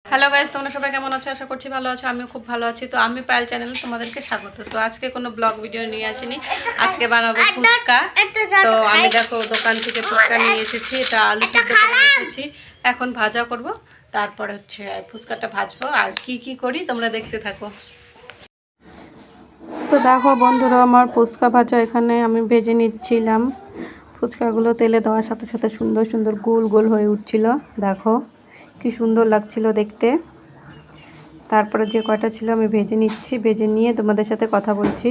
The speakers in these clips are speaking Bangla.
হ্যালো গাইস, তোমরা সবাই কেমন আছো? আশা করছি ভালো আছো। আমিও খুব ভালো আছি। তো আমি পায়েল চ্যানেলে তোমাদেরকে স্বাগত। তো আজকে কোনো ব্লগ ভিডিও নিয়ে আসিনি, আজকে বানাবো ফুচকা। তো আমি দেখো দোকান থেকে ফুচকা নিয়ে এসেছি, এটা আলু সিদ্ধ করে রেখেছি, এখন ভাজা করব। তারপরে হচ্ছে ফুচকাটা ভাজবো, আর কি কি করি তোমরা দেখতে থাকো। তো দেখো বন্ধুরা, আমার ফুচকা ভাজা এখানে আমি ভেজে নিচ্ছিলাম। ফুচকাগুলো তেলে দেওয়ার সাথে সাথে সুন্দর সুন্দর গোল গোল হয়ে উঠছিল, দেখো কি সুন্দর লাগছিল দেখতে। তারপরে যে কয়টা ছিল আমি ভেজে নিচ্ছি, ভেজে নিয়ে তোমাদের সাথে কথা বলছি।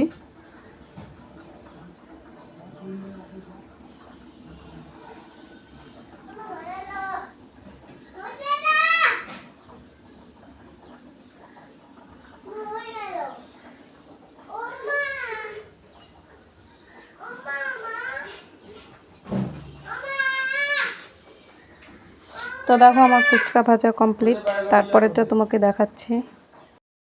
তো দেখো আমার ফুচকা ভাজা কমপ্লিট, তারপরেটা তোমাকে দেখাচ্ছি।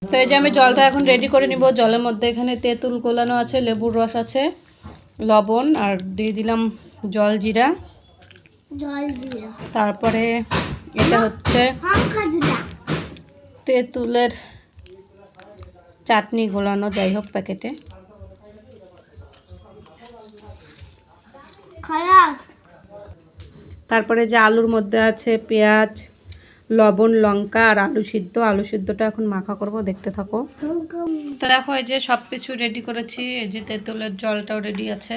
তো এই যে আমি জলটা এখন রেডি করে নিব। জলের মধ্যে এখানে তেঁতুল গোলানো আছে, লেবুর রস আছে, লবণ, আর দিয়ে দিলাম জলজিরা। তারপরে এটা হচ্ছে তেঁতুলের চাটনি গোলানো, যাই হোক প্যাকেটে। তারপরে যে আলুর মধ্যে আছে পেঁয়াজ, লবণ, লঙ্কা আর আলু সিদ্ধ। আলু সিদ্ধটা এখন মাখা করব, দেখতে থাকো। তো দেখো এই যে সব কিছু রেডি করেছি, এই যে তেঁতুলের জলটাও রেডি আছে,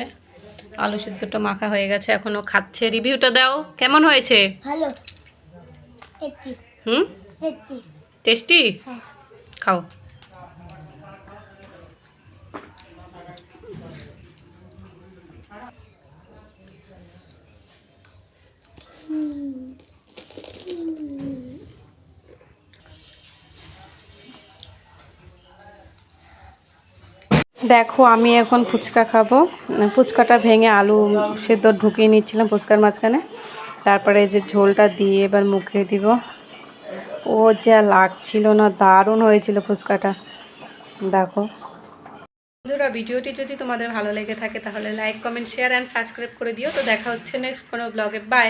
আলু সিদ্ধটা মাখা হয়ে গেছে, এখনো খাচ্ছে। রিভিউটা দাও, কেমন হয়েছে? ভালো, টেস্টি। টেস্টি? খাও। দেখো আমি এখন ফুচকা খাবো। ফুচকাটা ভেঙে আলু সেদ্ধ ঢুকিয়ে নিচ্ছিলাম ফুচকার মাঝখানে, তারপরে এই যে ঝোলটা দিয়ে এবার মুখে দিব। ও যা লাগছিল না, দারুণ হয়েছিল ফুচকাটা, দেখো। বন্ধুরা, ভিডিওটি যদি তোমাদের ভালো লেগে থাকে তাহলে like, comment, share and subscribe করে দিও। তো দেখা হচ্ছে নেক্সট কোনো ব্লগে। বাই।